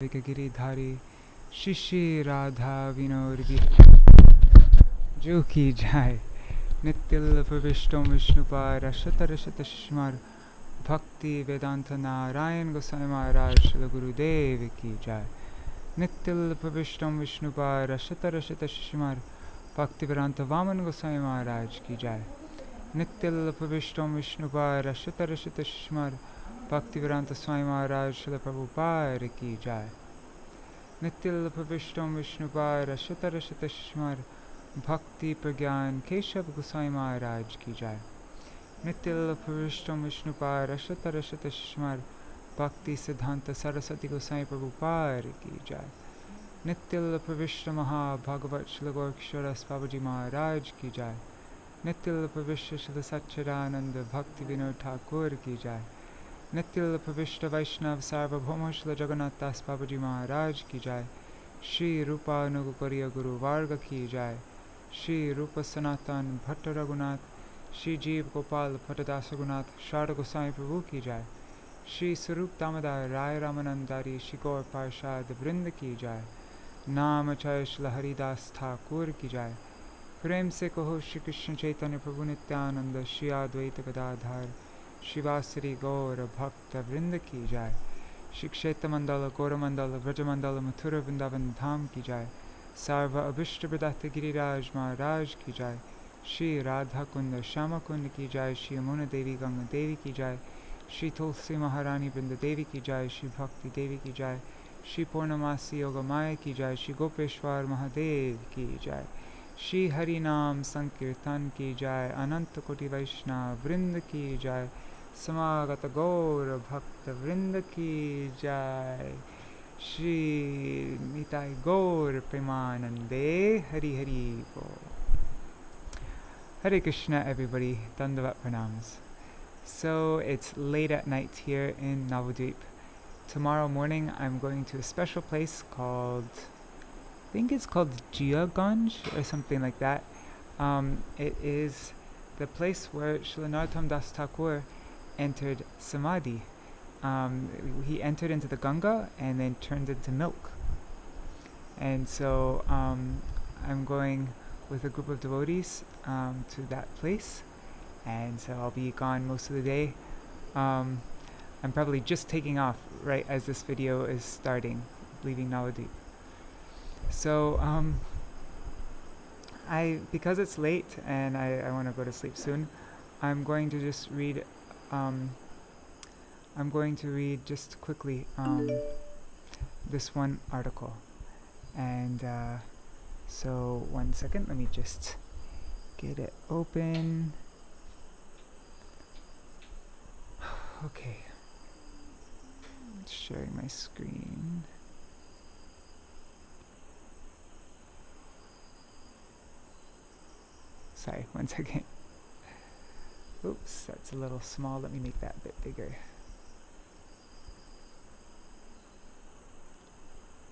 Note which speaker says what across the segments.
Speaker 1: Giridhari Shishi Radha Vinod Jo ki jai Nityal Pravishtam Vishnupad Ashatarashata Shishmar Bhaktivedānta Narayan Goswami Maharaj Śrīla Gurudev ki jai Nityal Pravishtam Vishnupad Ashatarashata Shishmar Bhaktivedānta Vaman Goswami Maharaj ki jai Nityal Pravishtam Vishnupad Ashatarashata Shishmar Bhaktivedānta Swami Maharaj Śrīla Prabhupāda ki jai Nityal Pravishtam Vishnupad Ashatarashata Shishmar Bhakti Pragyan Keshav Goswami Maharaj ki jai Nityal Pravishtam Vishnupad Ashatarashata Shishmar Bhakti Siddhanta Saraswati Goswami Prabhupāda ki jai Nityal Pravishta Maha Bhagavat Śrīla Gaurkishora Babaji Maharaj ki jai Nityal Pravishta Śrīla Satchidananda Bhakti Vinod Thakur ki jai Nityal Pravishta Vaishnav Sarvabhauma Śrīla Jagannath Das Babaji Maharaj ki jai Śrī Rupa Nugukariya Guru Varga ki jai Śrī Rupa Sanatan Bhatta Raghunath Śrī Jeev Gopal Bhattadasa Raghunath Sharda Goswami Prabhu ki jai Śrī Sarup Damodar Rai Ramanandari Śrī Gaur Parshad Vrinda ki jai Namacharya Śrīla Haridas Thakur ki jai Prem se kaho Shri Krishna Chaitanya Prabhu Nityananda Shri Advaita Gadadhar Shivasari Gaura Bhakta Vrinda ki jai Shri Kshetra Mandala Gaura Mandala Vraja Mandala Mathura Vrindavan Dham ki jai Sarva Abhishta Pradata Giriraj Maharaj ki jai Shri Radha Kunda Shama Kunda ki jai Shri Yamuna Devi Ganga Devi ki jai Shri Tulsi Maharani Vrinda Devi ki jai Shri Bhakti Devi ki jai Shri Purnamasi Yoga Maya ki jai Shri Gopeshwar Mahadev ki jai Shri Harinam Sankirtan ki jai Ananta Koti Vaishnava Vrinda ki jai Samagata Gaura Bhakta Vrinda ki jai Shri Nitai Gaur Premanande Hari Hari Bol. Hare Krishna everybody, Dandavat Pranams. So it's late at night here in Navadvip. Tomorrow morning I'm going to a special place called, I think it's called Jiaganj or something like that. It is the place where Śrīla Narottam Das Thakur entered Samadhi. He entered into the Ganga and then turned into milk. And so I'm going with a group of devotees to that place. And so I'll be gone most of the day. I'm probably just taking off right as this video is starting, leaving Navadvip. So because it's late and I want to go to sleep soon, I'm going to just read just quickly this one article. And so 1 second, let me just get it open. Okay, sharing my screen. Sorry, 1 second. Oops, that's a little small. Let me make that a bit bigger.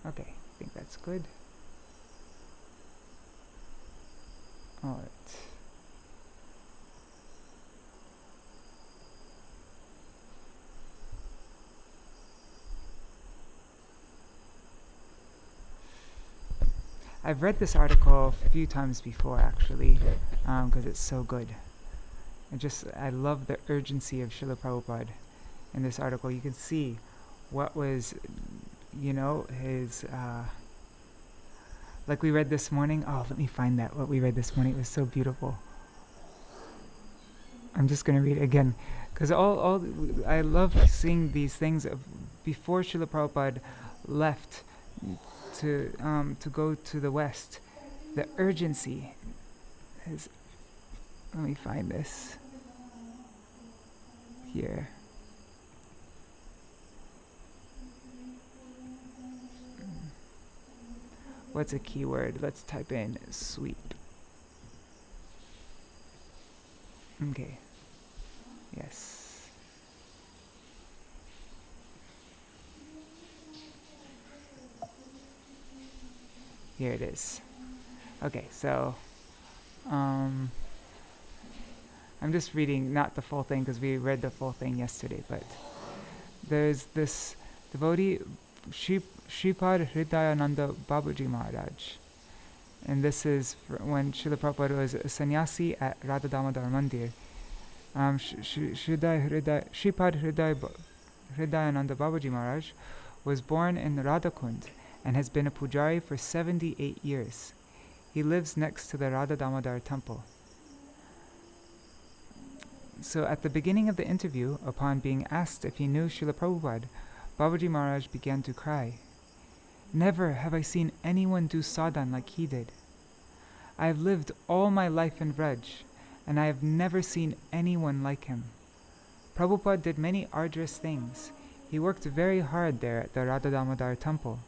Speaker 1: Okay, I think that's good. Alright. I've read this article a few times before actually, because it's so good. I love the urgency of Śrīla Prabhupada in this article. You can see what was, his, like we read this morning. Oh, let me find that, what we read this morning. It was so beautiful. I'm just going to read it again, because I love seeing these things before Śrīla Prabhupada left to go to the West. The urgency is, let me find this here. What's a keyword? Let's type in sweep. Okay. Yes. Here it is. Okay, so I'm just reading not the full thing because we read the full thing yesterday, but there's this devotee Shripad Hridayananda Babaji Maharaj. And this is when Srila Prabhupada was a sannyasi at Radha Damodar Mandir. Shripad Hridayananda Babaji Maharaj was born in Radhakund and has been a pujari for 78 years. He lives next to the Radha Damodar temple. So at the beginning of the interview, upon being asked if he knew Srila Prabhupada, Babaji Maharaj began to cry. Never have I seen anyone do sadhan like he did. I have lived all my life in Vraj, and I have never seen anyone like him. Prabhupada did many arduous things. He worked very hard there at the Radha Damodar temple.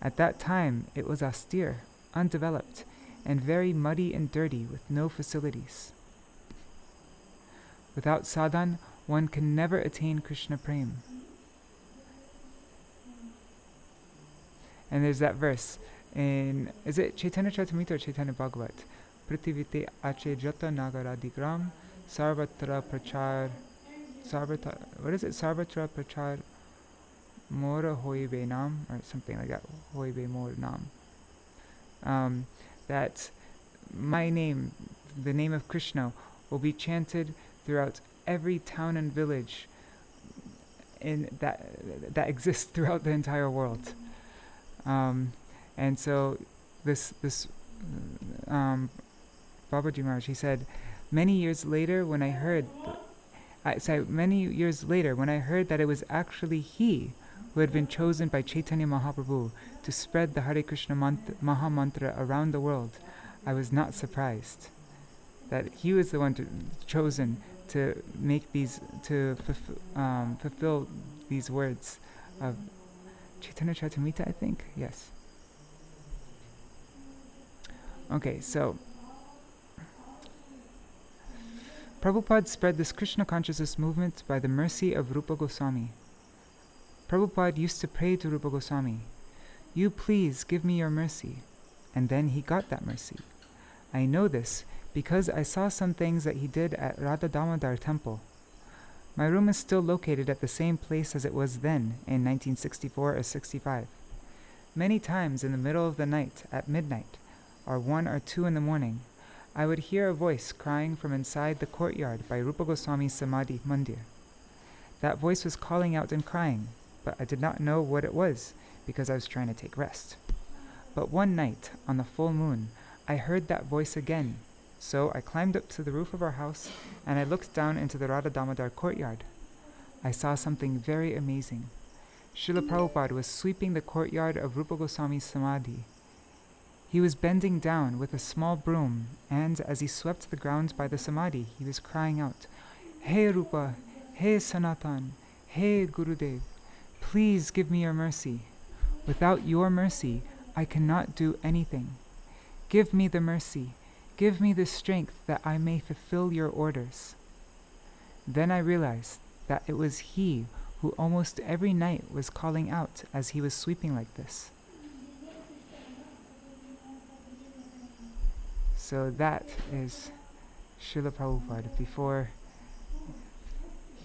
Speaker 1: At that time, it was austere, undeveloped, and very muddy and dirty with no facilities. Without sadhan, one can never attain Krishna Prem. And there's that verse in, is it Chaitanya Charitamrita or Chaitanya Bhagavat? Prithivite ache jata nagaradigram sarvatra prachar what is it? Sarvatra prachar mora hoibe nam, or something like that. Hoibe mor nam. That my name, the name of Krishna, will be chanted throughout every town and village in that exists throughout the entire world. And so this Babaji Maharaj, he said, many years later when I heard that it was actually he who had been chosen by Chaitanya Mahaprabhu to spread the Hare Krishna Maha Mantra around the world, I was not surprised that he was the one chosen to make these, to fulfill these words of Chaitanya Charitamrita, I think? Yes. Okay, so Prabhupada spread this Krishna consciousness movement by the mercy of Rupa Goswami. Prabhupada used to pray to Rupa Goswami, "You please give me your mercy," and then he got that mercy. I know this because I saw some things that he did at Radha Damodar temple. My room is still located at the same place as it was then in 1964 or 65. Many times in the middle of the night, at midnight, or 1 or 2 in the morning, I would hear a voice crying from inside the courtyard by Rupa Goswami's Samadhi Mandir. That voice was calling out and crying, but I did not know what it was because I was trying to take rest. But one night, on the full moon, I heard that voice again. So I climbed up to the roof of our house and I looked down into the Radha Damodar courtyard. I saw something very amazing. Srila Prabhupada was sweeping the courtyard of Rupa Goswami's Samadhi. He was bending down with a small broom, and as he swept the ground by the Samadhi, he was crying out, "Hey Rupa, hey Sanatan, hey Gurudev, please give me your mercy. Without your mercy, I cannot do anything. Give me the mercy. Give me the strength that I may fulfill your orders." Then I realized that it was he who almost every night was calling out as he was sweeping like this. So that is Srila Prabhupada before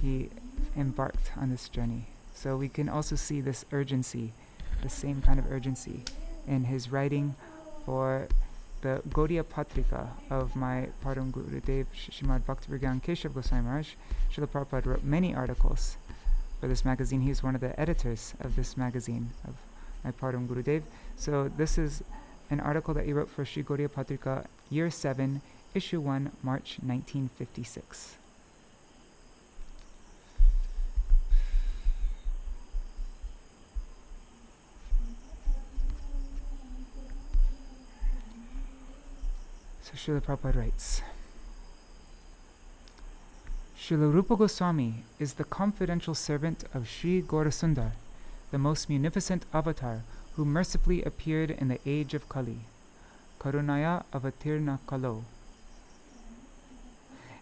Speaker 1: he embarked on this journey. So we can also see this urgency, the same kind of urgency, in his writing for the Gauḍīya-patrikā of my Param Gurudev Srimad Bhaktivedānta Keshav Goswami Maharaj. Srila Prabhupada wrote many articles for this magazine. He is one of the editors of this magazine of my Param Gurudev. So this is an article that he wrote for Śrī Gauḍīya-patrikā, Year 7, Issue 1, March 1956. So Srila Prabhupada writes, Srila Rupa Goswami is the confidential servant of Sri Gaurasundar, the most munificent avatar who mercifully appeared in the age of Kali. Karunaya Avatirna Kalo.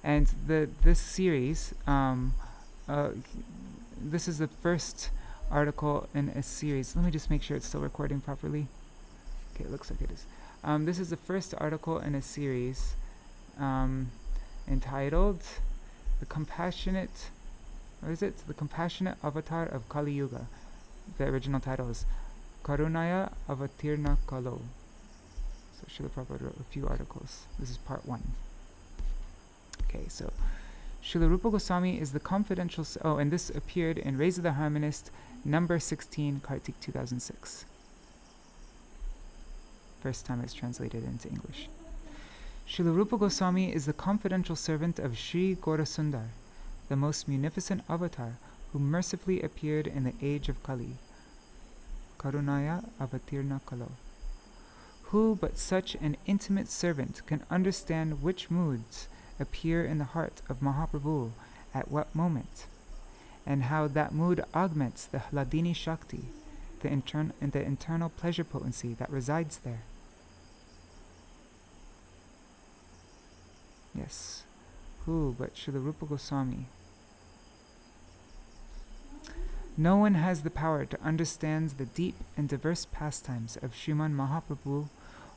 Speaker 1: And this series, this is the first article in a series. Let me just make sure it's still recording properly. Okay, it looks like it is. This is the first article in a series entitled The Compassionate Avatar of Kali-yuga, The original title is Karunaya Avatīra Kalo. So Śrīla Prabhupada wrote a few articles. This is part 1. Okay, so Śrīla Rupa Goswami is the confidential... and this appeared in Rays of the Harmonist, number 16, Kārtika 2006. First time it's translated into English. Śrīla Rupa Goswami is the confidential servant of Śrī Gauḍīya-patrikā, the most munificent avatar who mercifully appeared in the age of Kali. Karunaya Avatīra Kalo. Who but such an intimate servant can understand which moods appear in the heart of Mahaprabhu at what moment, and how that mood augments the Hladini Shakti, the internal pleasure potency that resides there? Yes, who but Śrīla Rupa Goswami? No one has the power to understand the deep and diverse pastimes of Sriman Mahaprabhu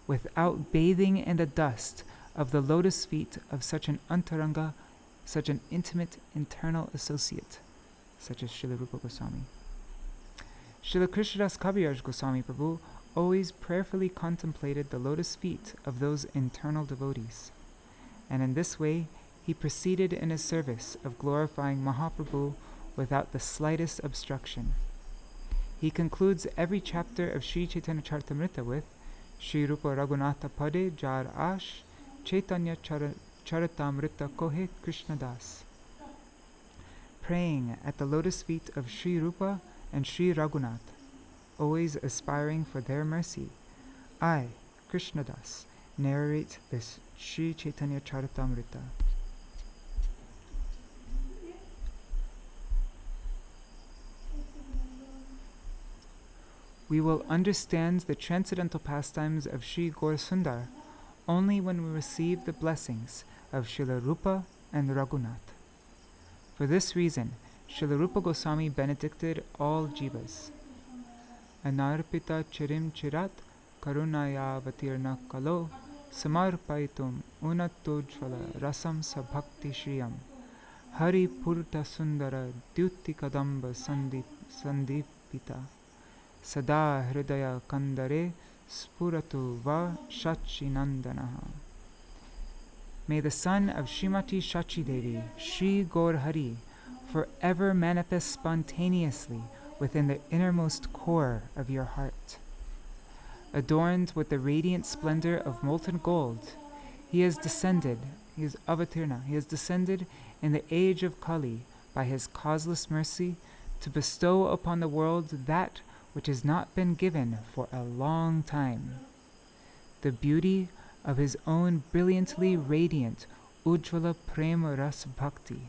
Speaker 1: without bathing in the dust of the lotus feet of such an antaranga, such an intimate internal associate, such as Śrīla Rupa Goswami. Śrīla Krishnadas Kaviraj Goswami Prabhu always prayerfully contemplated the lotus feet of those internal devotees, and in this way he proceeded in his service of glorifying Mahaprabhu without the slightest obstruction. He concludes every chapter of Sri Chaitanya Charitamrita with Shri Rupa Raghunatha Pade Jar Ash Chaitanya Charitamrita Kohe Krishnadas, praying at the lotus feet of Shri Rupa and Shri Raghunath, always aspiring for their mercy. I, Krishnadas, narrate this Shri Chaitanya Charitamrita. We will understand the transcendental pastimes of Shri Gaura-sundar only when we receive the blessings of Śrīla Rupa and Raghunath. For this reason, Śrīla Rupa Goswami benedicted all jivas. Anarpita chirim chirat karunaya avatīra kalo samarpaitum unatojvala rasam sabhakti shriyam hari purta sundara dyuti kadamba sandipita sada hridaya kandare spuratu va shachinandanaha. May the son of Srimati Shachi Devi, Shri Gaur Hari, forever manifest spontaneously within the innermost core of your heart. Adorned with the radiant splendor of molten gold, he is Avatirna, he has descended in the age of Kali by his causeless mercy to bestow upon the world that which has not been given for a long time, the beauty of his own brilliantly radiant Ujjvala Prema Ras Bhakti,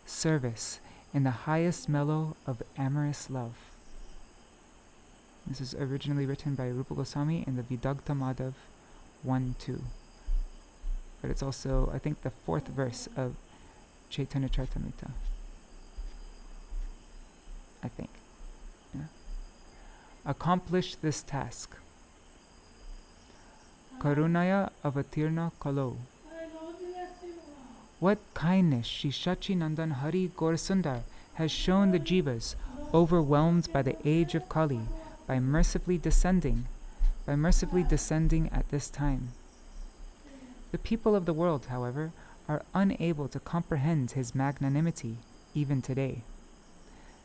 Speaker 1: service in the highest mellow of amorous love. This is originally written by Rupa Goswami in the Vidagdha Madhav 1-2. But it's also, I think, the 4th verse of Chaitanya Charitamrita. I think. Yeah. Accomplish this task. Karunaya Avatīra Kalo. What kindness Shri Shachinandan Hari Gaura-sundar has shown the jivas overwhelmed by the age of Kali by mercifully descending at this time. The people of the world, however, are unable to comprehend his magnanimity even today.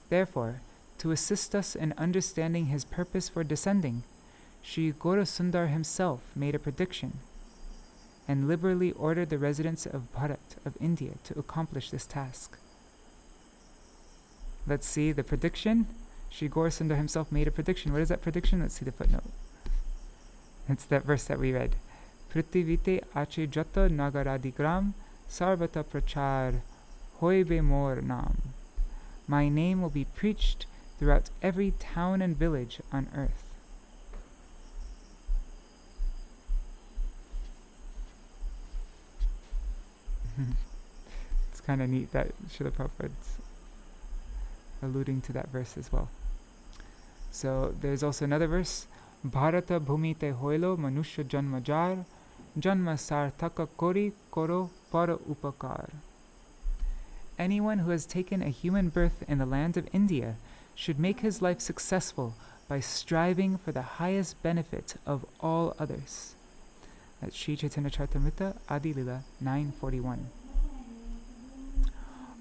Speaker 1: Therefore, to assist us in understanding his purpose for descending, Shri Gaura-sundar himself made a prediction and liberally ordered the residents of Bharat, of India, to accomplish this task. Let's see the prediction. Shri Gaura-sundar himself made a prediction. What is that prediction? Let's see the footnote. It's that verse that we read. Prithivite ache jata nagaradigram sarvata prachar hoibe mor nam. My name will be preached throughout every town and village on earth. It's kind of neat that Śrīla Prabhupada's alluding to that verse as well. So there's also another verse. Bharata bhumite hoilo manusya janma jar janma sarthaka kori koro para upakar. Anyone who has taken a human birth in the land of India should make his life successful by striving for the highest benefit of all others. That's Sri Chaitanya Charitamrita, Adi Lila 941.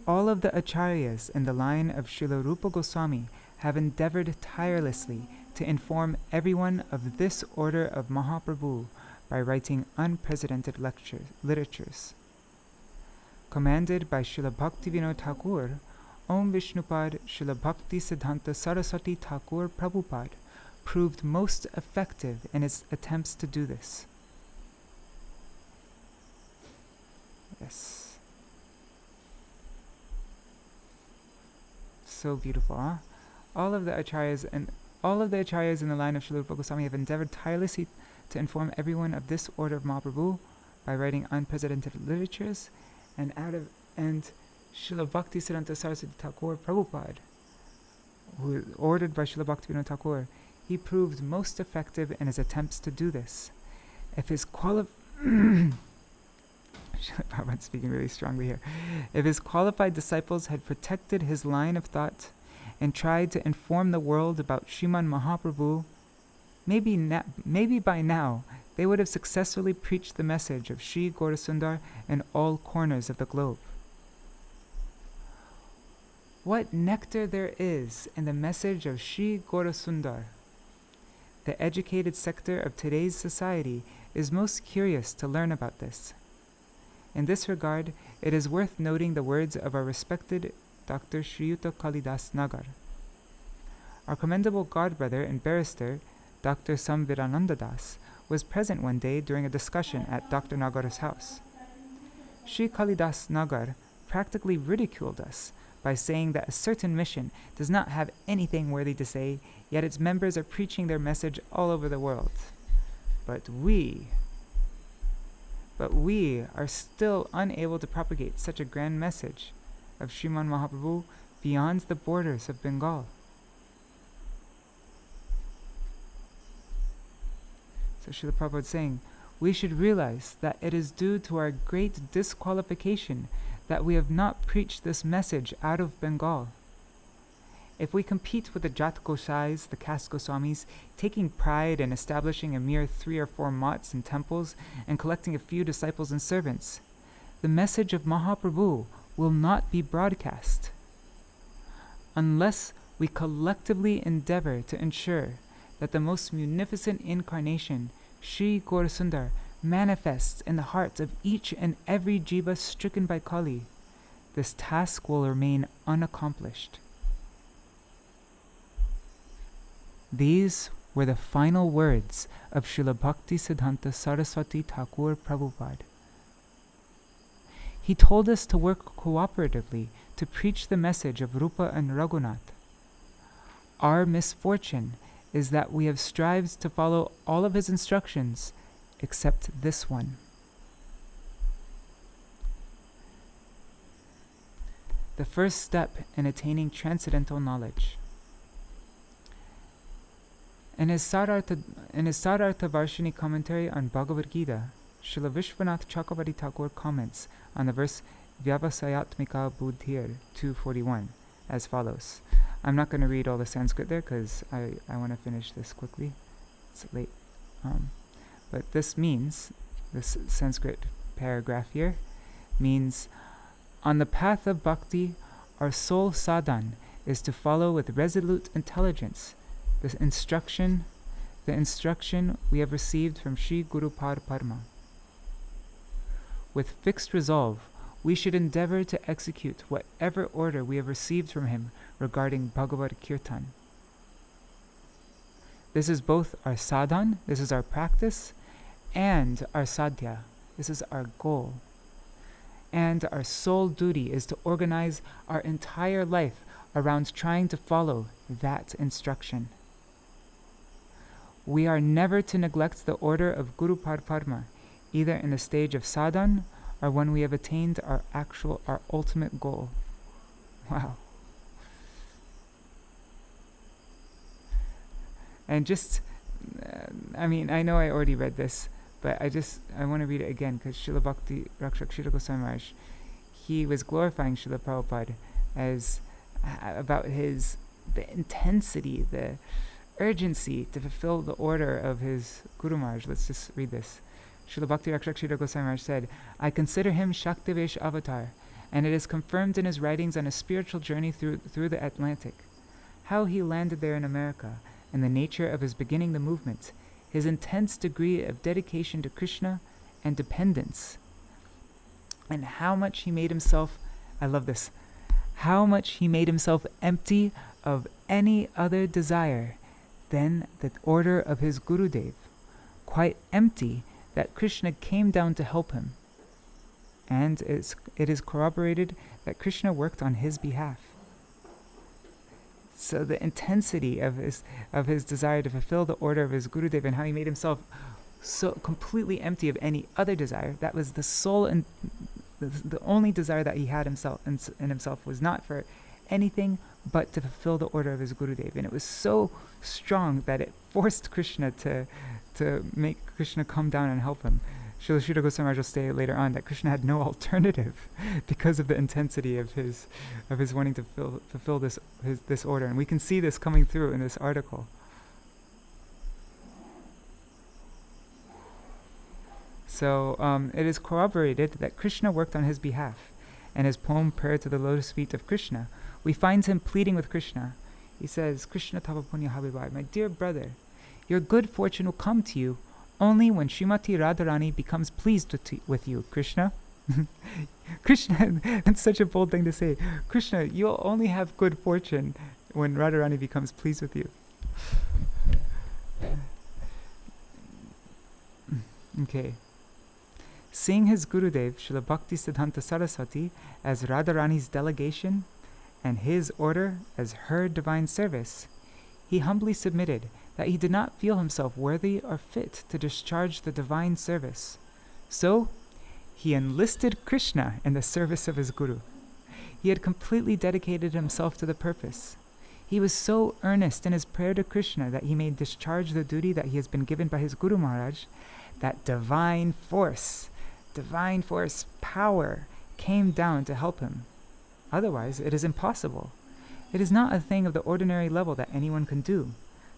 Speaker 1: All of the acharyas in the line of Srila Rupa Goswami have endeavored tirelessly to inform everyone of this order of Mahaprabhu by writing unprecedented literatures. Commanded by Srila Bhaktivedānta Thakur, Om Vishnupad Srila Bhaktisiddhanta Saraswati Thakur Prabhupāda proved most effective in its attempts to do this. Yes. So beautiful, huh? All of the acharyas in the line of Srila Rupa Goswami have endeavored tirelessly to inform everyone of this order of Mahaprabhu by writing unprecedented literatures, and Srila Bhaktisiddhanta Saraswati Thakur Prabhupada, who is ordered by Srila Bhaktivedānta Thakur, he proved most effective in his attempts to do this. If his Prabhupada's speaking really strongly here. If his qualified disciples had protected his line of thought and tried to inform the world about Sriman Mahaprabhu, maybe by now they would have successfully preached the message of Śrī Gauḍīya-patrikā in all corners of the globe. What nectar there is in the message of Śrī Gauḍīya-patrikā! The educated sector of today's society is most curious to learn about this. In this regard, it is worth noting the words of our respected Dr. Shriyuta Kalidas Nagar. Our commendable godbrother and barrister, Dr. Samvirananda Das, was present one day during a discussion at Dr. Nagar's house. Sri Kalidas Nagar practically ridiculed us by saying that a certain mission does not have anything worthy to say, yet its members are preaching their message all over the world. But we are still unable to propagate such a grand message of Sriman Mahaprabhu beyond the borders of Bengal. So Srila Prabhupada is saying, we should realize that it is due to our great disqualification that we have not preached this message out of Bengal. If we compete with the Jat Gosais, the caste Goswamis, taking pride in establishing a mere 3 or 4 mats and temples and collecting a few disciples and servants, the message of Mahaprabhu will not be broadcast. Unless we collectively endeavor to ensure that the most munificent incarnation, Śrī Gauḍīya-patrikā, manifests in the hearts of each and every jiva stricken by Kali, this task will remain unaccomplished. These were the final words of Srila Bhaktisiddhanta Saraswati Thakur Prabhupada. He told us to work cooperatively to preach the message of Rupa and Raghunath. Our misfortune is that we have strived to follow all of his instructions except this one. The first step in attaining transcendental knowledge. In his Sarartha Varshini commentary on Bhagavad Gita, Srila Vishwanath Chakravarti Thakur comments on the verse Vyavasayatmika Buddhir 241 as follows. I'm not going to read all the Sanskrit there because I want to finish this quickly. It's late. But this means, this Sanskrit paragraph here, means, on the path of bhakti, our sole sadhan is to follow with resolute intelligence the instruction we have received from Sri Guru Padma. With fixed resolve, we should endeavor to execute whatever order we have received from him regarding Bhagavad Kirtan. This is both our sadhan, this is our practice, and our sadhya, this is our goal. And our sole duty is to organize our entire life around trying to follow that instruction. We are never to neglect the order of Guru Padma, either in the stage of sadhan or when we have attained our ultimate goal. Wow. And just, I know I already read this, but I want to read it again because Srila Bhakti Rakshak Srila Goswami Maharaj, he was glorifying Srila Prabhupada about his the intensity, the urgency to fulfill the order of his Guru Maharaj. Let's just read this. Srila Bhakti Rakshak Goswami Maharaj said, "I consider him Shaktivesh avatar, and it is confirmed in his writings on a spiritual journey through the Atlantic. How he landed there in America, and the nature of his beginning the movement, his intense degree of dedication to Krishna and dependence, and how much he made himself, I love this, how much he made himself empty of any other desire than the order of his Gurudev, quite empty that Krishna came down to help him. And it is corroborated that Krishna worked on his behalf." So the intensity of his desire to fulfill the order of his Gurudev and how he made himself so completely empty of any other desire, that was the sole and the only desire that he had in himself was not for anything but to fulfill the order of his Gurudev. And it was so strong that it forced Krishna to make Krishna come down and help him. Srila Śrīla Goswami Maharaj will say later on that Krishna had no alternative because of the intensity of his wanting to fulfill this order. And we can see this coming through in this article. So it is corroborated that Krishna worked on his behalf. In his poem Prayer to the Lotus Feet of Krishna, we find him pleading with Krishna. He says, "Krishna tava punya habibai, my dear brother, your good fortune will come to you only when Srimati Radharani becomes pleased with you, Krishna." Krishna, that's such a bold thing to say. Krishna, you'll only have good fortune when Radharani becomes pleased with you. Okay. Seeing his Gurudev, Srila Bhaktisiddhanta Saraswati, as Radharani's delegation and his order as her divine service, he humbly submitted that he did not feel himself worthy or fit to discharge the divine service. So, he enlisted Krishna in the service of his Guru. He had completely dedicated himself to the purpose. He was so earnest in his prayer to Krishna that he may discharge the duty that he has been given by his Guru Maharaj, that divine force, power, came down to help him. Otherwise, it is impossible. It is not a thing of the ordinary level that anyone can do,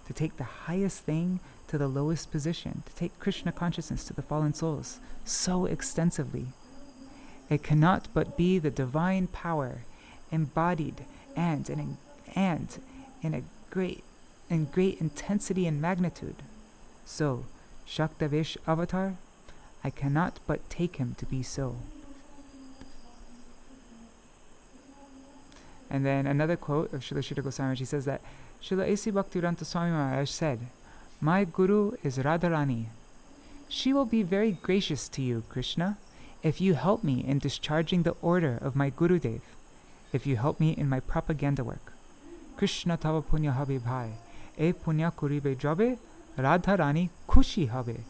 Speaker 1: to take the highest thing to the lowest position, to take Krishna consciousness to the fallen souls so extensively. It cannot but be the divine power embodied and in great intensity and magnitude. So, Shaktavesh Avatar, I cannot but take him to be so. And then another quote of Srila Śrīla Goswami Maharaj, he says that Srila A.C. Bhaktivedānta Swami Maharaj said, "My Guru is Radharani. She will be very gracious to you, Krishna, if you help me in discharging the order of my Gurudev, if you help me in my propaganda work. Krishna tava punya habe bhai, e punya kuribe jabe, Radharani khushi habe,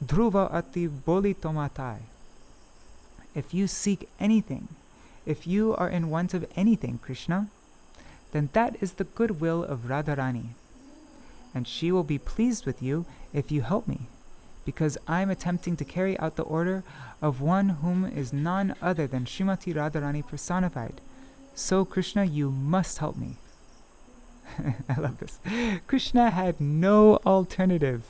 Speaker 1: dhruva ati boli tomatai." If you seek anything, if you are in want of anything, Krishna, then that is the goodwill of Radharani. And she will be pleased with you if you help me, because I am attempting to carry out the order of one whom is none other than Srimati Radharani personified. So, Krishna, you must help me. I love this. Krishna had no alternative.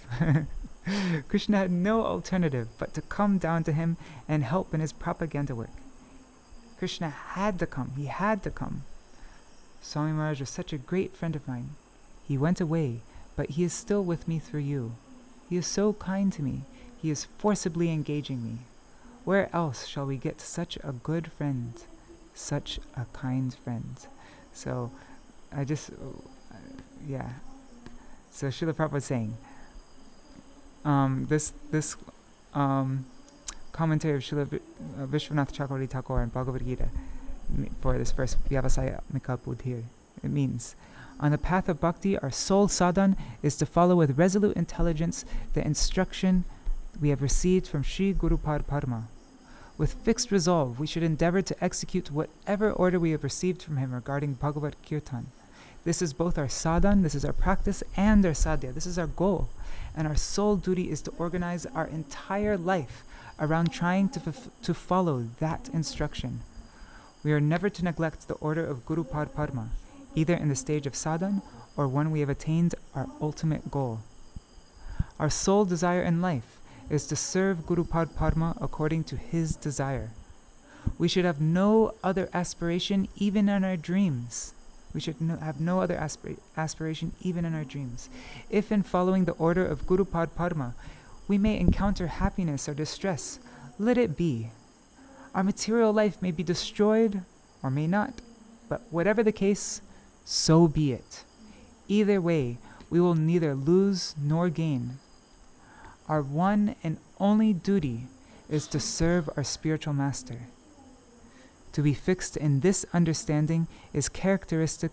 Speaker 1: Krishna had no alternative but to come down to him and help in his propaganda work. Krishna had to come. He had to come. Swami Maharaj was such a great friend of mine. He went away, but he is still with me through you. He is so kind to me. He is forcibly engaging me. Where else shall we get such a good friend, such a kind friend? So, So Srila Prabhupada is saying, this commentary of Srila Vishwanath Chakravarti Thakur and Bhagavad Gita for this verse, Vyavasayamika Buddhir, it means, on the path of bhakti, our sole sadhan is to follow with resolute intelligence the instruction we have received from Śrī Gauḍīya-patrikā. With fixed resolve, we should endeavor to execute whatever order we have received from him regarding Bhagavad Kirtan. This is both our sadhan, this is our practice, and our sadhya. This is our goal. And our sole duty is to organize our entire life around trying to follow that instruction. We are never to neglect the order of Guru Padma. either in the stage of sadhan or when we have attained our ultimate goal. Our sole desire in life is to serve Guru Padma according to his desire. We should have no other aspiration even in our dreams. We should have no other aspiration even in our dreams. If in following the order of Guru Padma, we may encounter happiness or distress, let it be. Our material life may be destroyed or may not, but whatever the case, so be it. Either way, we will neither lose nor gain. Our one and only duty is to serve our spiritual master. To be fixed in this understanding is characteristic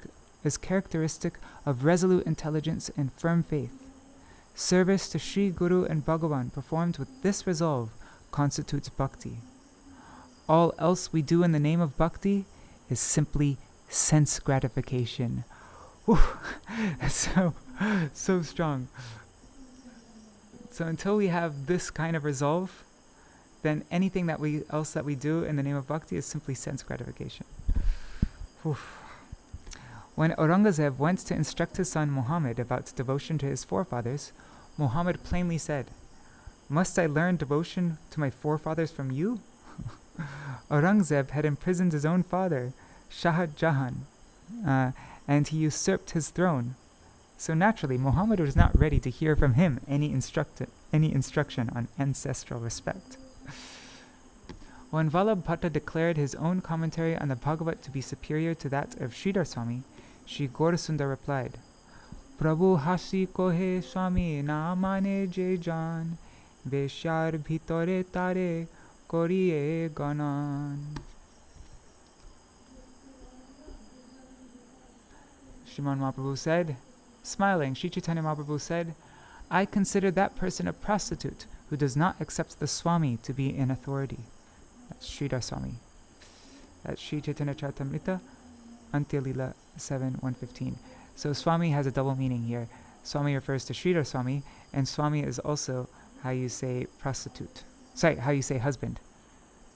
Speaker 1: of resolute intelligence and firm faith. Service to Sri Guru and Bhagavan performed with this resolve constitutes bhakti. All else we do in the name of bhakti is simply sense gratification. Whew. That's so strong. So until we have this kind of resolve, then anything that we do in the name of bhakti is simply sense gratification. Whew. When Aurangzeb went to instruct his son Muhammad about devotion to his forefathers, Muhammad plainly said, "Must I learn devotion to my forefathers from you?" Aurangzeb had imprisoned his own father, Shah Jahan, and he usurped his throne. So naturally, Muhammad was not ready to hear from him any instruction on ancestral respect. When Vallabhbhatta declared his own commentary on the Bhagavat to be superior to that of Sridhar Swami, Sri Gaurasundar replied, "Prabhu hasi kohe Swami na mane je jan, beshyar bhitore tare koriye ganan." Sriman Mahaprabhu said, smiling, Sri Chaitanya Mahaprabhu said, "I consider that person a prostitute who does not accept the Swami to be an authority." That's Sridhar Swami. That's Sri Chaitanya Charitamrita, Antya Lila 7:115. So Swami has a double meaning here. Swami refers to Sridhar Swami, and Swami is also how you say prostitute. Sorry, how you say husband.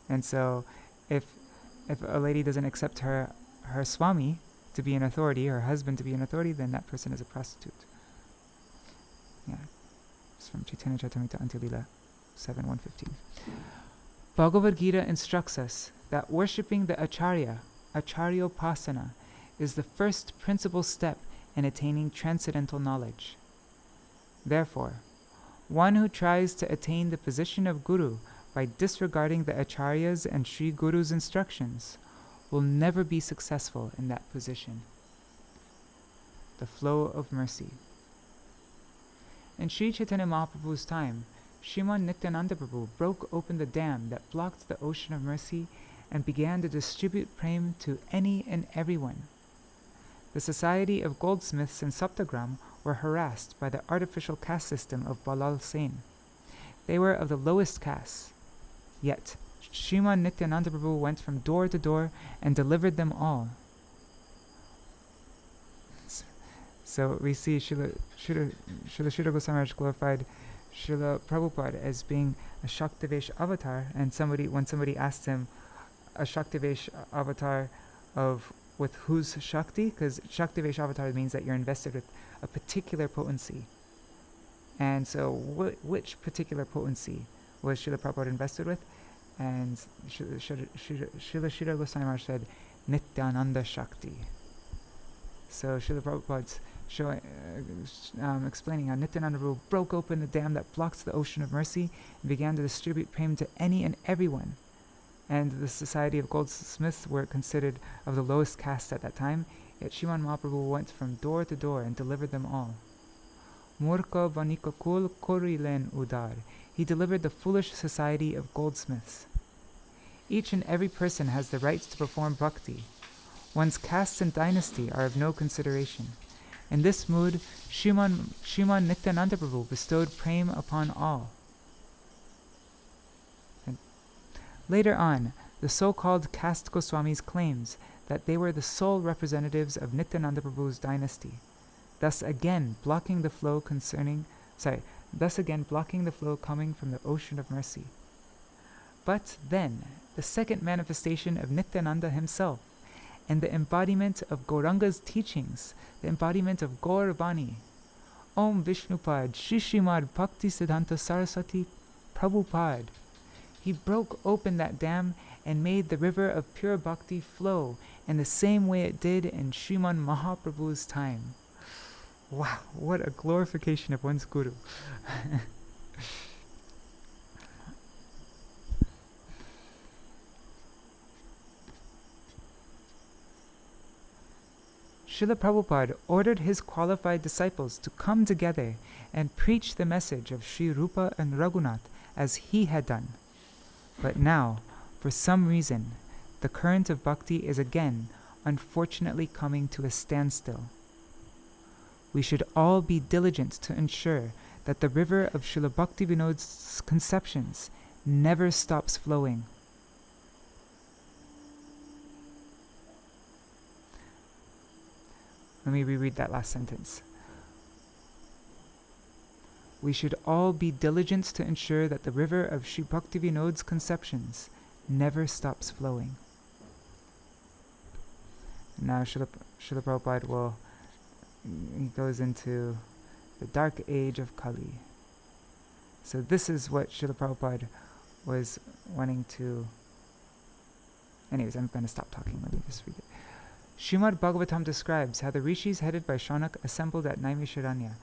Speaker 1: And so if a lady doesn't accept her Swami to be an authority, her husband to be an authority, then that person is a prostitute. Yeah. It's from Chaitanya Charitamrita, Antya Lila 7:115. Bhagavad Gita instructs us that worshipping the Acharya, Acharyopasana, is the first principal step in attaining transcendental knowledge. Therefore, one who tries to attain the position of Guru by disregarding the Acharyas and Sri Guru's instructions will never be successful in that position. The flow of mercy. In Sri Chaitanya Mahaprabhu's time, Sriman Nityananda Prabhu broke open the dam that blocked the ocean of mercy and began to distribute prem to any and everyone. The society of goldsmiths in Saptagram were harassed by the artificial caste system of Balal Sen. They were of the lowest caste. Yet, Sriman Nityananda Prabhu went from door to door and delivered them all. So we see Srila Goswami glorified Srila Prabhupada as being a Shaktivesh avatar, and when somebody asked him a Shaktivesh avatar with whose Shakti, because Shaktivesh avatar means that you're invested with a particular potency. And so which particular potency was Srila Prabhupada invested with? And Srila Goswami said, Nityananda Shakti. So Srila Prabhupada's explaining how Nityananda Prabhu broke open the dam that blocks the ocean of mercy and began to distribute prem to any and everyone. And the society of goldsmiths were considered of the lowest caste at that time, yet Sriman Mahaprabhu went from door to door and delivered them all. Murka vanika kul korilen udar. He delivered the foolish society of goldsmiths. Each and every person has the rights to perform bhakti. One's caste and dynasty are of no consideration. In this mood, Sriman Nityananda Prabhu bestowed prem upon all. And later on, the so-called caste Goswamis claims that they were the sole representatives of Nityananda Prabhu's dynasty, thus again blocking the flow coming from the ocean of mercy. But then, the second manifestation of Nityananda himself, and the embodiment of Gauranga's teachings, the embodiment of Gaurvani. Om Vishnupad Srimad Bhaktivedānta Saraswati Prabhupāda. He broke open that dam and made the river of pure bhakti flow in the same way it did in Sriman Mahaprabhu's time. Wow, what a glorification of one's guru. Srila Prabhupada ordered his qualified disciples to come together and preach the message of Sri Rupa and Raghunath as he had done. But now, for some reason, the current of bhakti is again, unfortunately, coming to a standstill. We should all be diligent to ensure that the river of Srila Bhaktivedānta's conceptions never stops flowing. Let me reread that last sentence. We should all be diligent to ensure that the river of Sri Bhaktivedānta's conceptions never stops flowing. Now Srila Prabhupada he goes into the dark age of Kali. So this is what Srila Prabhupada was wanting to... Anyways, I'm going to stop talking. Let me just read it. Srimad Bhagavatam describes how the rishis headed by Shaunak assembled at Naimisharanya,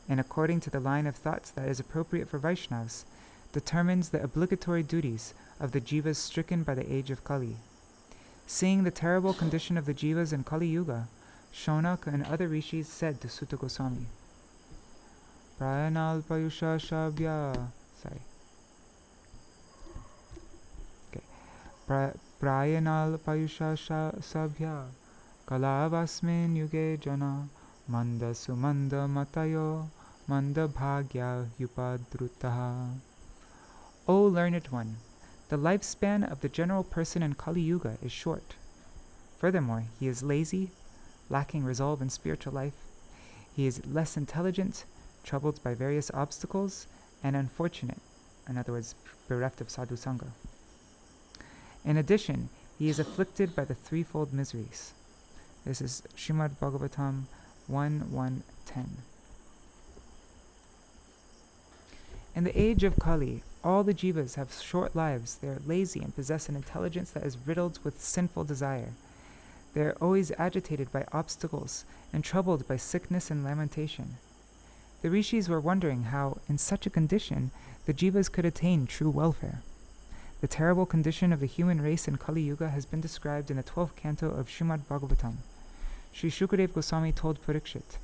Speaker 1: and according to the line of thoughts that is appropriate for Vaishnavas, determines the obligatory duties of the jivas stricken by the age of Kali. Seeing the terrible condition of the jivas in Kali-yuga, Shaunak and other rishis said to Sutta Goswami, Prayanalpayusha Shabhya. Prayanalpayusha Sabhya. Kalavasmin yuge jana manda sumanda matayo manda bhagya yupadrutaha. O learned one, the lifespan of the general person in Kali Yuga is short. Furthermore, he is lazy, lacking resolve in spiritual life. He is less intelligent, troubled by various obstacles, and unfortunate, in other words, bereft of sadhu sangha. In addition, he is afflicted by the threefold miseries. This is Srimad Bhagavatam 1:1-10. In the age of Kali, all the jivas have short lives. They are lazy and possess an intelligence that is riddled with sinful desire. They are always agitated by obstacles and troubled by sickness and lamentation. The rishis were wondering how, in such a condition, the jivas could attain true welfare. The terrible condition of the human race in Kali Yuga has been described in the 12th canto of Srimad Bhagavatam. Sri Shukadeva Goswami told Parikshit,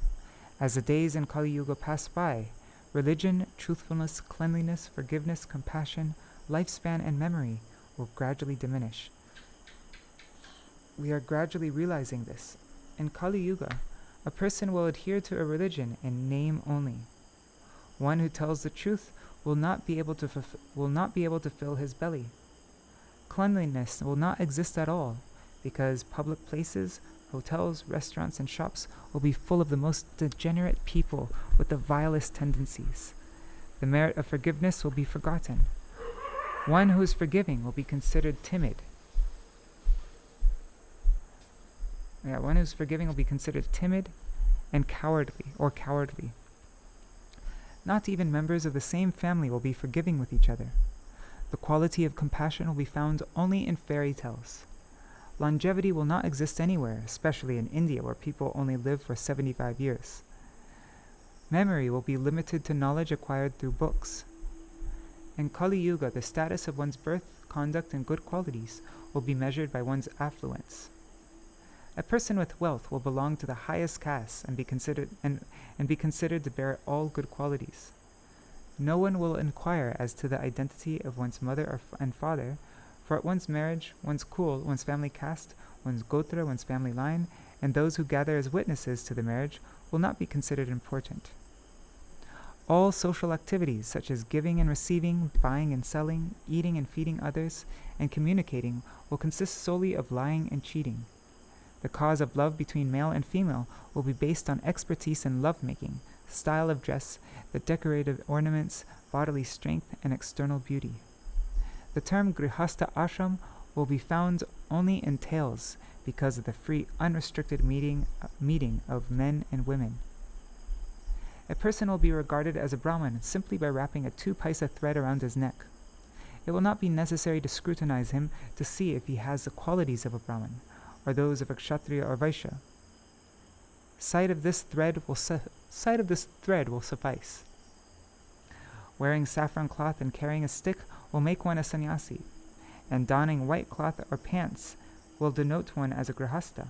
Speaker 1: as the days in Kali Yuga pass by, religion, truthfulness, cleanliness, forgiveness, compassion, lifespan, and memory will gradually diminish. We are gradually realizing this. In Kali Yuga, a person will adhere to a religion in name only. One who tells the truth will not be able to fill his belly. Cleanliness will not exist at all, because public places, hotels, restaurants, and shops will be full of the most degenerate people with the vilest tendencies. The merit of forgiveness will be forgotten. One who is forgiving will be considered timid. One who's forgiving will be considered timid and cowardly. Not even members of the same family will be forgiving with each other. The quality of compassion will be found only in fairy tales. Longevity will not exist anywhere, especially in India, where people only live for 75 years. Memory will be limited to knowledge acquired through books. In Kali Yuga, the status of one's birth, conduct, and good qualities will be measured by one's affluence. A person with wealth will belong to the highest caste and be considered to bear all good qualities. No one will inquire as to the identity of one's mother and father, for at one's marriage, one's kul, one's family caste, one's gotra, one's family line, and those who gather as witnesses to the marriage will not be considered important. All social activities, such as giving and receiving, buying and selling, eating and feeding others, and communicating, will consist solely of lying and cheating. The cause of love between male and female will be based on expertise in lovemaking, style of dress, the decorative ornaments, bodily strength, and external beauty. The term grihastha ashram will be found only in tales, because of the free, unrestricted meeting of men and women. A person will be regarded as a Brahmin simply by wrapping a 2-paisa thread around his neck. It will not be necessary to scrutinize him to see if he has the qualities of a Brahmin, or those of a Kshatriya or Vaishya. Sight of this thread will suffice. Wearing saffron cloth and carrying a stick will make one a sannyasi, and donning white cloth or pants will denote one as a grihastha.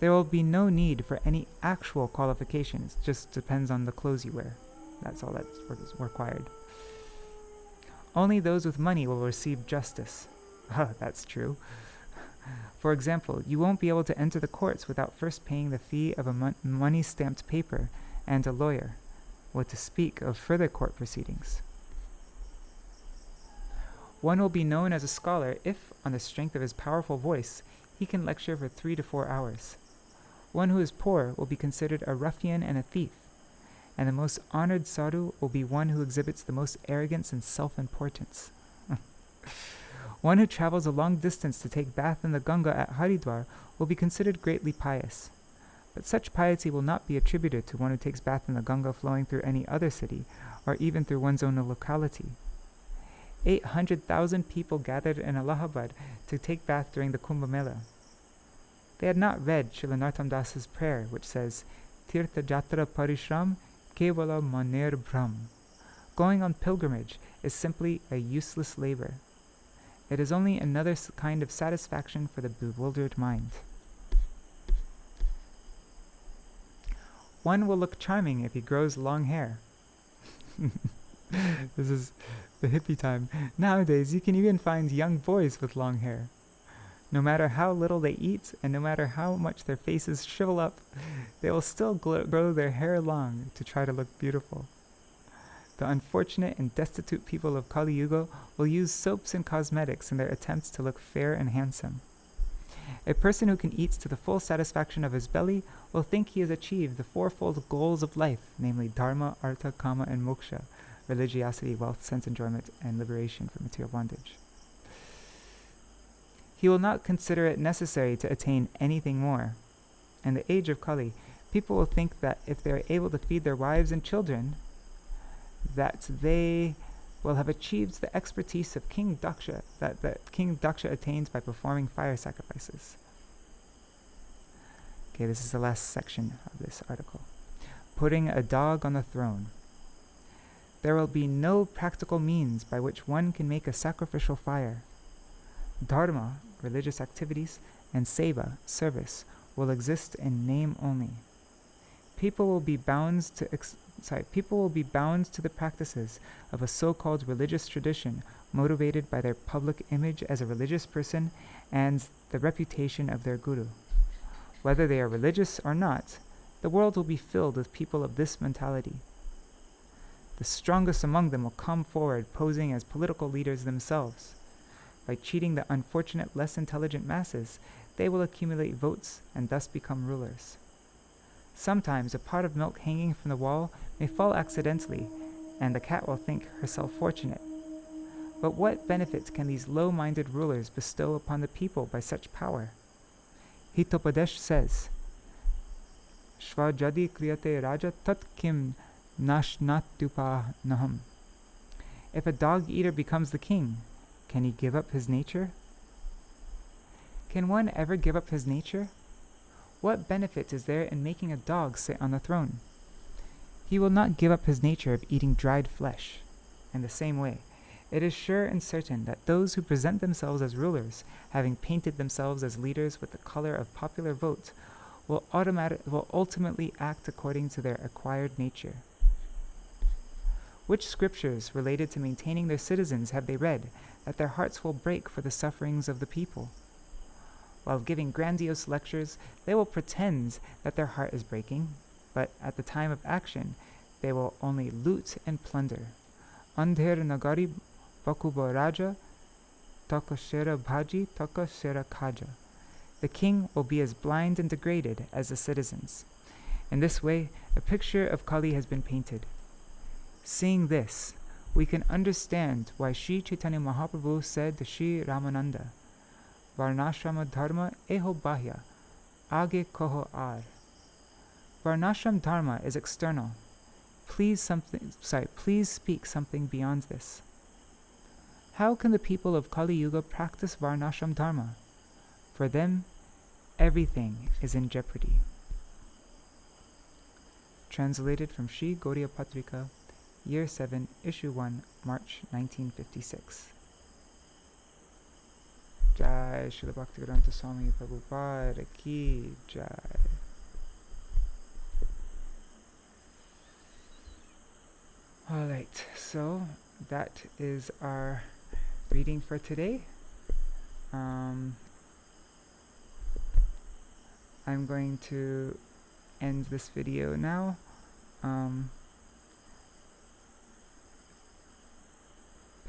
Speaker 1: There will be no need for any actual qualifications, just depends on the clothes you wear. That's all that's required. Only those with money will receive justice. That's true. For example, you won't be able to enter the courts without first paying the fee of a money-stamped paper and a lawyer, what to speak of further court proceedings. One will be known as a scholar if, on the strength of his powerful voice, he can lecture for 3 to 4 hours. One who is poor will be considered a ruffian and a thief, and the most honored sadhu will be one who exhibits the most arrogance and self-importance. One who travels a long distance to take bath in the Ganga at Haridwar will be considered greatly pious. But such piety will not be attributed to one who takes bath in the Ganga flowing through any other city, or even through one's own locality. 800,000 people gathered in Allahabad to take bath during the Kumbh Mela. They had not read Srila Narottam Das's prayer, which says, Tirtha Jatra Parishram Kevala Maner Brahm. Going on pilgrimage is simply a useless labor. It is only another kind of satisfaction for the bewildered mind. One will look charming if he grows long hair. This is the hippie time. Nowadays, you can even find young boys with long hair. No matter how little they eat, and no matter how much their faces shrivel up, they will still grow their hair long to try to look beautiful. The unfortunate and destitute people of Kali-yuga will use soaps and cosmetics in their attempts to look fair and handsome. A person who can eat to the full satisfaction of his belly will think he has achieved the 4-fold goals of life, namely dharma, artha, kama, and moksha, religiosity, wealth, sense enjoyment, and liberation from material bondage. He will not consider it necessary to attain anything more. In the age of Kali, people will think that if they are able to feed their wives and children, that they will have achieved the expertise of King Daksha, that King Daksha attains by performing fire sacrifices. Okay, this is the last section of this article. Putting a dog on the throne. There will be no practical means by which one can make a sacrificial fire. Dharma, religious activities, and seva, service, will exist in name only. People will be bound to the practices of a so-called religious tradition motivated by their public image as a religious person and the reputation of their guru. Whether they are religious or not, the world will be filled with people of this mentality. The strongest among them will come forward posing as political leaders themselves. By cheating the unfortunate, less intelligent masses, they will accumulate votes and thus become rulers. Sometimes a pot of milk hanging from the wall may fall accidentally, and the cat will think herself fortunate. But what benefit can these low-minded rulers bestow upon the people by such power? Hitopadesh says, Svajadi kriyate raja tat kim nashnatupa naham. If a dog-eater becomes the king, can he give up his nature? Can one ever give up his nature? What benefit is there in making a dog sit on the throne? He will not give up his nature of eating dried flesh. In the same way, it is sure and certain that those who present themselves as rulers, having painted themselves as leaders with the color of popular vote, will ultimately act according to their acquired nature. Which scriptures related to maintaining their citizens have they read, that their hearts will break for the sufferings of the people? While giving grandiose lectures, they will pretend that their heart is breaking, but at the time of action, they will only loot and plunder. Andher nagari bakuba raja, taka shera bhaji, taka shera kaja. The king will be as blind and degraded as the citizens. In this way, a picture of Kali has been painted. Seeing this, we can understand why Sri Chaitanya Mahaprabhu said to Sri Ramananda, Varnashrama dharma eho bahya, age koho ar. Varnashram dharma is external. Please speak something beyond this. How can the people of Kali Yuga practice Varnashram dharma? For them, everything is in jeopardy. Translated from Śrī Gauḍīya-patrikā, Year 7, Issue 1, March 1956. Jai Śrīla Bhaktivedānta Svāmī Prabhupāda ki jai. Alright, so that is our reading for today. I'm going to end this video now.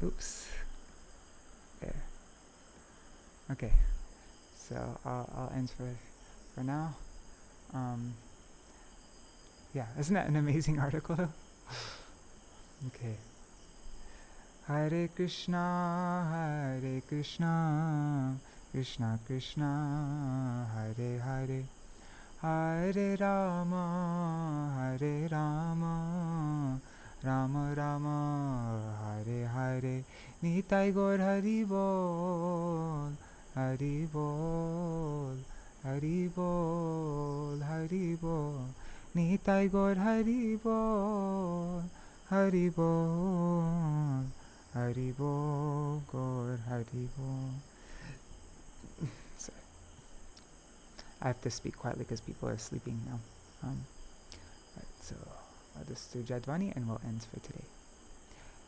Speaker 1: Oops. There. Okay. So I'll end for now. Yeah, isn't that an amazing article? Okay. Hare Krishna, Krishna Krishna, Hare Hare, Hare Rama, Rama Rama, Hare Hare. Nitai Gaur Hari Bol, Hari Bol, Hari Bol, Hari Bol. Nitai Gaur Hari Bol, Hari Bol, Hari Bol, Gaur Hari Bol. Sorry. I have to speak quietly because people are sleeping now. Right, so I'll just do Jadvani and we'll end for today.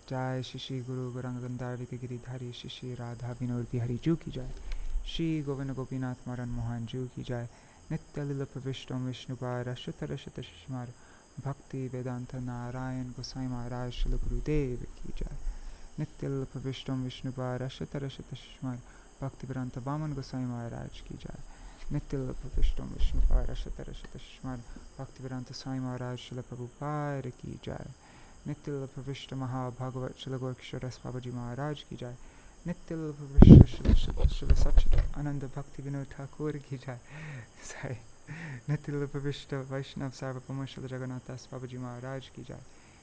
Speaker 1: Jai Shri Guru Gauranga Gandharvika Giridhari Shri Radha Vinod Bihari Ju ki jai. Shri Govinda Gopinath Maran Mohan Ju ki jai. Nitya Lila Pravishtam Vishnupara Shatara Shata Shishmar Bhaktivedānta Narayan Gosai Maharaj Śrīla Gauḍīya ki jai. Nitya Lila Pravishtam Vishnupara Shatara Shata Shishmar Bhaktivedānta Vaman Gosai Maharaj ki jai. Nitya Lila Pravishtam Vishnupara Shatara Shata Shishmar Bhaktivedānta Swāmī Maharaj Śrīla Prabhupāda ki jai. Nitya Lila Pravishta Maha Bhagavat Śrīla Gorkishwaras Babaji Maharaj ki jai. Nitya Lila Pravishta Śrīla Satchit Ananda Bhakti Vinod Thakur ki jai. Sorry. Nitya Lila Pravishta Vaishnav Sarvabhauma Śrīla Jagannathas Babaji Maharaj ki jai.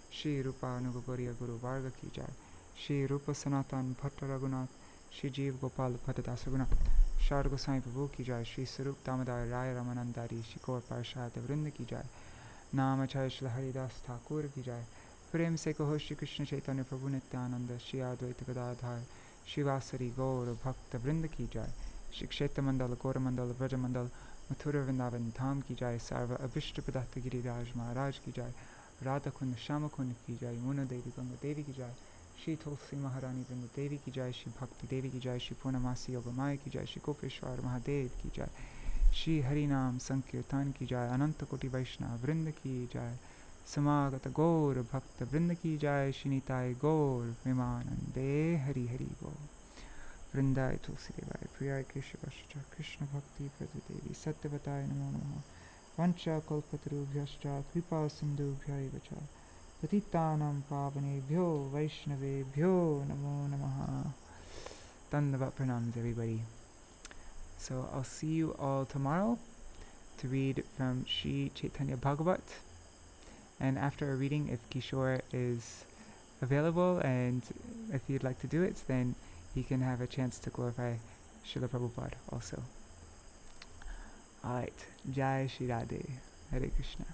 Speaker 1: Shri Rupa Anugagoriya Guru Varga ki jai. Shri Rupa Sanatan Bhatta Raghunath Shri Jeev Gopal Bhattadas Raghunath Shar Gosai Prabhu ki jai. Shri Sarup Damodar Raya Ramanandari Shri Gaur Parshad Vrinda ki jai. Namacharya Śrīla Haridas Thakur ki jai. Prem se kaho Shri Krishna Chaitanya Prabhu Nityananda Shri Advaita Gadadhar Shri Vasari Gaur Bhakta Vrinda ki jai. Shri Kshetra Mandala Gaura Mandala Vraja Mandala Mathura Vrindavan Dham ki jai. Sarva Abhishta Padatta Giriraj Maharaj ki jai. Radha Kund Shama Kund ki jai. Muna Devi Ganga Devi ki jai. Shri Tulsi Maharani Vrinda Devi ki jai. Shri Bhakti Devi ki jai. Shri Purnamasi Yogamaya ki jai. Shri Gopeshwar Mahadev ki jai. Shri Harinam Sankirtan ki jai. Ananta Koti Vaishnava Vrinda ki jai. Samagata Gaur Bhakta Vrinda ki jai. Shri Nitai Gaur Vimanande Hari Hari Bol. Vrindai Tulsi Devai Priyai Keshavascha Krishna Bhakti Pradadevi Satyavatai Namo Namaha Vancha Kalpatarubhyascha Kripa Sindhubhyai Vacha Patitanam Pavanebhyo Vaishnavebhyo Namo Namaha. Dandavat pranams everybody. So I'll see you all tomorrow to read from Shri Chaitanya Bhagavat. And after a reading, if Kishore is available and if you'd like to do it, then he can have a chance to glorify Śrīla Prabhupāda also. Alright, Jai Shri Radhe, Hare Krishna.